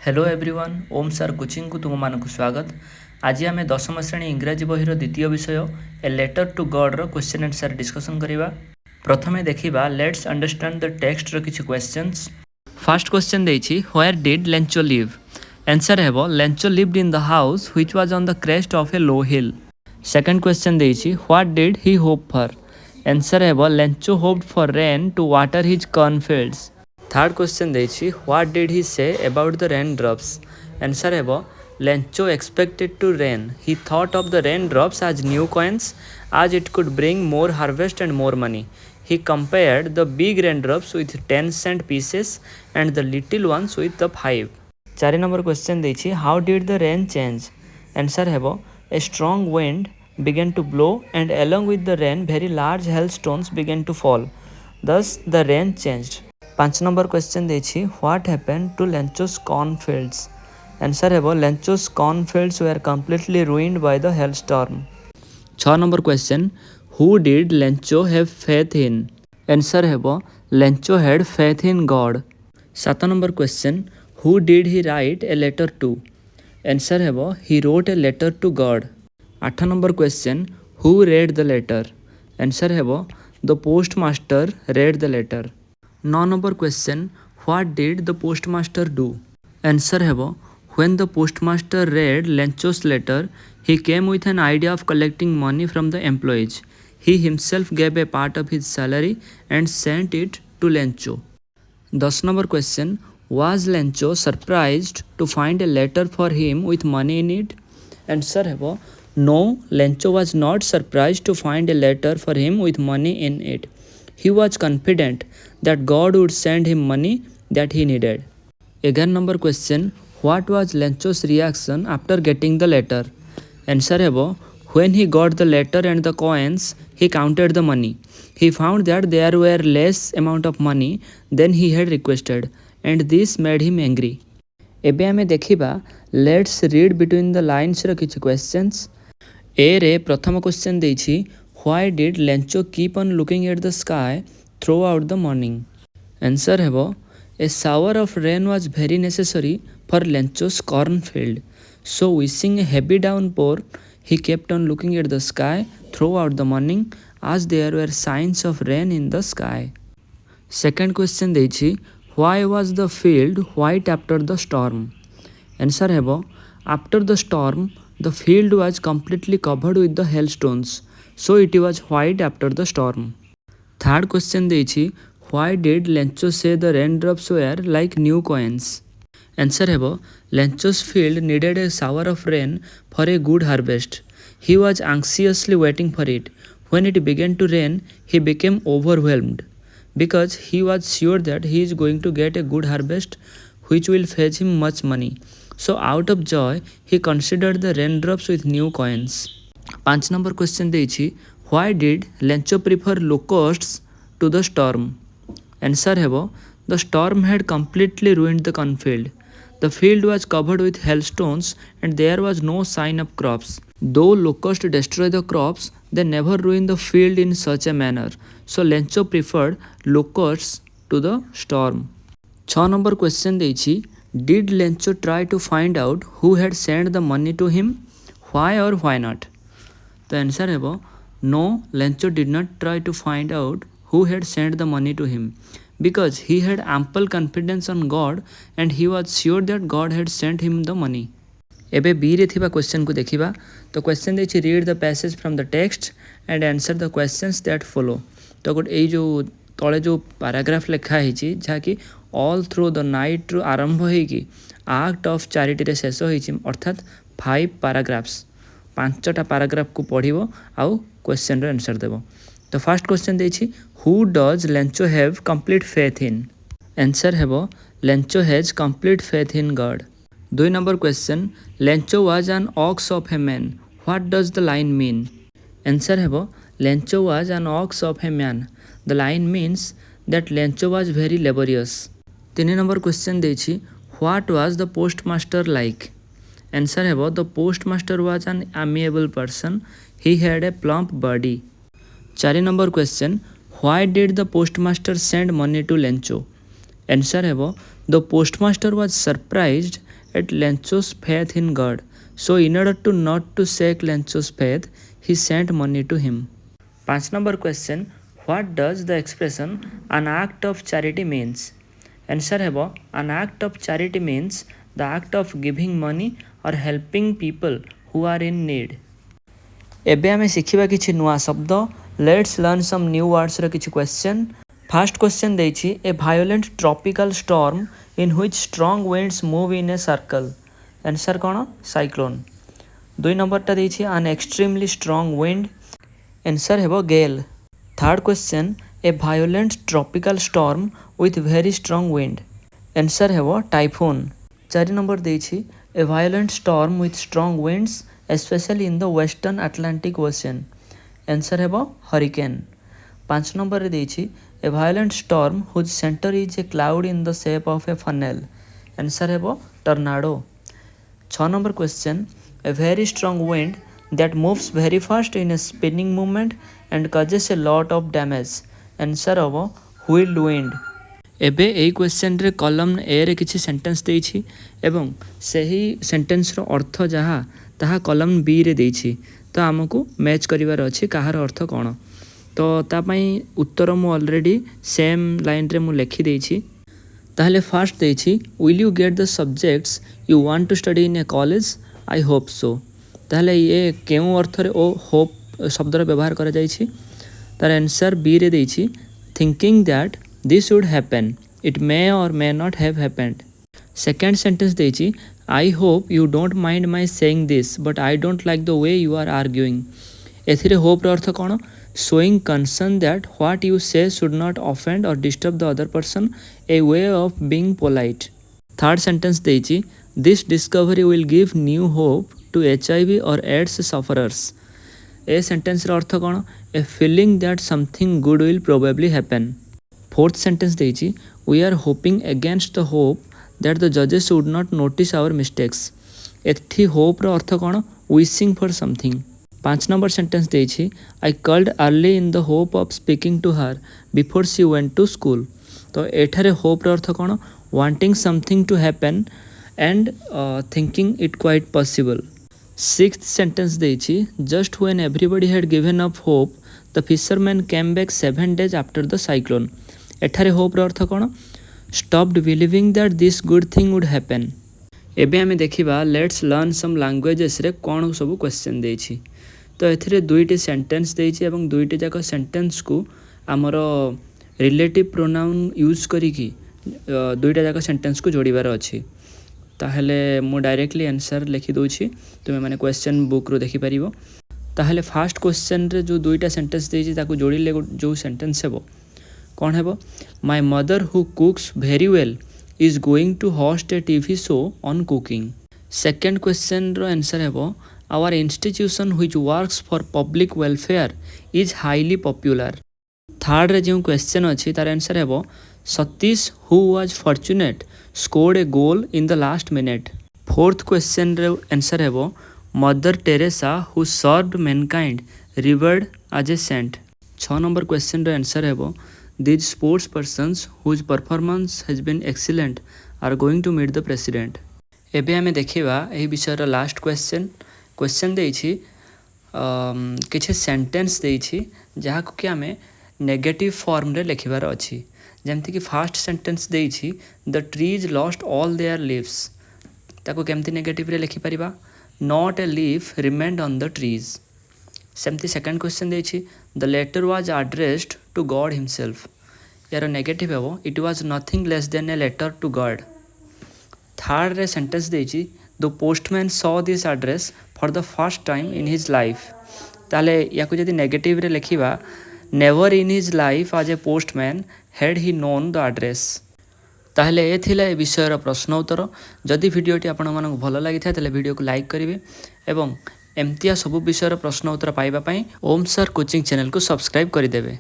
Hello everyone ओम सार coaching को तुम मानक स्वागत। आज आम दशम श्रेणी इंग्राजी बहिर द्वितीय विषय ए लेटर टू गॉड रो क्वेश्चन आंसर डिस्कशन करिबा। प्रथमे देखिबा लेट्स अंडरस्टैंड द टेक्स्ट रो किछि क्वेश्चंस। फर्स्ट क्वेश्चन देछि where did Lencho live. Answer हेबो Lencho lived in the house which was on the crest of a low hill. Second question देछि what did he hope for. Answer हेबो Lencho hoped for rain to water his cornfields. Third question देछि what did he say about the rain drops. Answer हेबो Lencho expected to rain he thought of the rain drops as new coins as it could bring more harvest and more money. He compared the big raindrops with 10-cent pieces and the little ones with the 5. 4 number question देछि how did the rain change. Answer हेबो a strong wind began to blow and along with the rain very large hailstones began to fall. Thus the rain changed. 5 number question देछि what happened to Lencho's cornfields. Answer हेबो Lencho's cornfields were completely ruined by the hailstorm. 6 number question who did Lencho have faith in. Answer हेबो Lencho had faith in God. 7 number question who did he write a letter to. Answer हेबो he wrote a letter to God. 8 number question who read the letter. Answer हेबो the postmaster read the letter. 9 number question what did the postmaster do. Answer हेबो when the postmaster read Lencho's letter he came with an idea of collecting money from the employees. He himself gave a part of his salary and sent it to Lencho. 10 number question was Lencho surprised to find a letter for him with money in it. Answer हेबो no, Lencho was not surprised to find a letter for him with money in it. He was confident that God would send him money that he needed. 11 number question what was Lencho's reaction after getting the letter. Answer हेबो when he got the letter and the coins he counted the money. He found that there were less amount of money than he had requested and this made him angry. एबे आमे देखिबा let's read between the lines रो किछि questions. ए रे प्रथम question देछि why did Lencho keep on looking at the sky throughout the morning. Answer हेबो a shower of rain was very necessary for Lencho's cornfield. So wishing a heavy downpour, he kept on looking at the sky throughout the morning as there were signs of rain in the sky. Second question देछि why was the field white after the storm. Answer हेबो after the storm the field was completely covered with the hailstones, so it was white after the storm. Third question देछि why did Lencho say the raindrops were like new coins. Answer हेबो Lencho's field needed a shower of rain for a good harvest. He was anxiously waiting for it. When it began to rain, he became overwhelmed because he was sure that he is going to get a good harvest which will fetch him much money. So out of joy, he considered the raindrops with new coins. 5 number question देछि why did Lencho prefer locusts to the storm. Answer हेबो the storm had completely ruined the cornfield. The field was covered with hailstones and there was no sign of crops. Though locusts destroy the crops, they never ruin the field in such a manner. So Lencho preferred locusts to the storm. 6 number question देछि did Lencho try to find out who had sent the money to him. Why or why not. The answer हेबो no, Lencho did not try to find out who had sent the money to him because he had ample confidence on God and he was sure that God had sent him the money. एबे B रे थिबा question को देखिबा तो question देछि read the passage from the text and answer the questions that follow. तो गोट ए जो तळे जो पैराग्राफ लिखा हिची जा कि ऑल थ्रू द नाइट रो आरंभ होई कि एक्ट ऑफ चैरिटी रे शेष होईची अर्थात 5 पैराग्राफ्स 5टा पैराग्राफ को पढिबो आउ क्वेश्चन रो आंसर देबो. तो फर्स्ट क्वेश्चन देछि who does Lencho have complete faith in. Answer हेबो Lencho has complete faith in God. 2 number question Lencho was an ox of a man. What does the line mean. Answer हेबो Lencho was an ox of a man. The line means that Lencho was very laborious. 3 number question देछि what was the postmaster like. Answer हेबो the postmaster was an amiable person. He had a plump body. 4 number question why did the postmaster send money to Lencho. Answer हेबो the postmaster was surprised at Lencho's faith in God. So in order to not to shake Lencho's faith, he sent money to him. 5 number question, what does the expression an act of charity means? Answer ହେବ an act of charity means the act of giving money or helping people who are in need. ଏବେ ଆମେ ଶିଖିବା କିଛି ନୂଆ ଶବ୍ଦ. Let's learn some new ୱାର୍ଡସର କିଛି question. First question ଦେଇଛି a violent tropical storm in which strong winds move in a circle. Answer କ'ଣ? ସାଇକ୍ଲୋନ୍. 2 ନମ୍ବରଟା ଦେଇଛି an extremely strong wind. Answer ହେବ gale. Third question a violent tropical storm with very strong wind. Answer ହେବ typhoon. 4 number ଦେଇଛି a violent storm with strong winds especially in the western Atlantic Ocean. Answer ହେବ hurricane. 5 ନମ୍ବରରେ ଦେଇଛି a violent storm whose center is a cloud in the shape of a funnel. Answer ହେବ tornado. 6 number question, a very strong wind that moves very fast in a spinning movement and causes a lot of damage. Answer ହେବ whirlwind. ଏବେ ଏଇ କ୍ୱେଶ୍ଚନରେ କଲମ୍ ଏରେ କିଛି sentence ଦେଇଛି ଏବଂ ସେହି ସେଣ୍ଟେନ୍ସର ଅର୍ଥ ଯାହା ତାହା କଲମ୍ ବିରେ ଦେଇଛି. ତ ଆମକୁ ମ୍ୟାଚ୍ କରିବାର ଅଛି କାହାର ଅର୍ଥ କ'ଣ. ତ ତା ପାଇଁ ଉତ୍ତର ମୁଁ ଅଲରେଡ଼ି ସେମ୍ ଲାଇନ୍ରେ ମୁଁ ଲେଖିଦେଇଛି. ତାହେଲେ ଫାର୍ଷ୍ଟ ଦେଇଛି will you get the subjects you want to study in a college I hope so. ତାହେଲେ ଇଏ କେଉଁ ଅର୍ଥରେ ଓ ହୋପ୍ ଶବ୍ଦର ବ୍ୟବହାର କରାଯାଇଛି? ତାର ଆନ୍ସର୍ ବିରେ ଦେଇଛି thinking that this would happen it may or may not have happened. Second sentence ଦେଇଛି I hope you don't mind my saying this but I don't like the way you are arguing. ଏଥିରେ ହୋପ୍ର ଅର୍ଥ କ'ଣ? showing concern that what you say should not offend or disturb the other person, a way of being polite. Third sentence ଦେଇଛି this discovery will give new hope to HIV or AIDS sufferers. ଏ ସେଣ୍ଟେନ୍ସର ଅର୍ଥ କ'ଣ? a feeling that something good will probably happen. Fourth sentence ଦେଇଛି we are hoping against the hope that the judges would not notice our mistakes. ଏଠି ହୋପ୍ର ଅର୍ଥ କ'ଣ? wishing for something. 5 number sentence ଦେଇଛି I called early in the hope of speaking to her before she went to school. ତ ଏଠାରେ ହୋପ୍ର ଅର୍ଥ କ'ଣ? wanting something to happen and thinking it quite possible. 6th sentence ଦେଇଛି just when everybody had given up hope the fishermen came back 7 days after the cyclone. ଏଠାରେ ହୋପ୍ର ଅର୍ଥ କ'ଣ? stopped believing that this good thing would happen. ଏବେ ଆମେ ଦେଖିବା let's learn ସମ୍ ଲାଙ୍ଗୁଏଜେସରେ କ'ଣ ସବୁ question ଦେଇଛି. ତ ଏଥିରେ 2ଟି ସେଣ୍ଟେନ୍ସ ଦେଇଛି ଏବଂ 2ଟି ଯାକ ସେଣ୍ଟେନ୍ସକୁ ଆମର ରିଲେଟିଭ୍ ପ୍ରୋନାଉନ୍ ୟୁଜ୍ କରିକି 2ଟା ଯାକ ସେଣ୍ଟେନ୍ସକୁ ଯୋଡ଼ିବାର ଅଛି. ତାହେଲେ ମୁଁ ଡାଇରେକ୍ଟଲି ଆନ୍ସର୍ ଲେଖିଦେଉଛି, ତୁମେମାନେ କ୍ୱେଶ୍ଚନ୍ ବୁକ୍ରୁ ଦେଖିପାରିବ. ତାହେଲେ ଫାର୍ଷ୍ଟ କ୍ୱେଶ୍ଚନ୍ରେ ଯେଉଁ 2ଟା ସେଣ୍ଟେନ୍ସ ଦେଇଛି ତାକୁ ଯୋଡ଼ିଲେ ଯେଉଁ ସେଣ୍ଟେନ୍ସ ହେବ କ'ଣ ହେବ? My mother who cooks very well is going to host a TV show on cooking. Second question ro answer ହେବ our institution which works for public welfare is highly popular. Third ରେ ଯେଉଁ question ଅଛି ତାର answer ହେବ Satish who was fortunate scored a goal in the last minute. Fourth question ରେ answer ହେବ Mother Teresa who served mankind revered as a saint. 6 number question ର answer ହେବ These sports persons whose performance has been excellent are going to meet the president. ଏବେ ଆମେ ଦେଖିବା ଏହି ବିଷୟର last question ଦେଇଛି କିଛି ସେଣ୍ଟେନ୍ସ ଦେଇଛି ଯାହାକୁ କି ଆମେ ନେଗେଟିଭ୍ ଫର୍ମରେ ଲେଖିବାର ଅଛି. ଯେମିତିକି ଫାର୍ଷ୍ଟ ସେଣ୍ଟେନ୍ସ ଦେଇଛି the trees lost all their leaves. ତାକୁ କେମିତି ନେଗେଟିଭ୍ରେ ଲେଖିପାରିବା? Not a leaf remained on the trees. ସେମିତି ସେକେଣ୍ଡ କ୍ୱେଶ୍ଚନ୍ ଦେଇଛି the letter was addressed to God himself. यार नेगेटिव है it was nothing less than a letter to God. Third रे sentence देछि the postman saw this address for the first time in his life. ताले याकु जदि negative रे लिखिबा never in his life as a postman had he known the address. ताहले ए थिला ए विषयर प्रश्न उत्तर. जदि भिडियोटी आपण मानक भल लागि था ताले भिडियो को लाइक करिवे एवं एमतिया सब विषयर प्रश्न उत्तर पाइबा पई ओम सर कोचिंग चैनल को सब्सक्राइब करि देबे.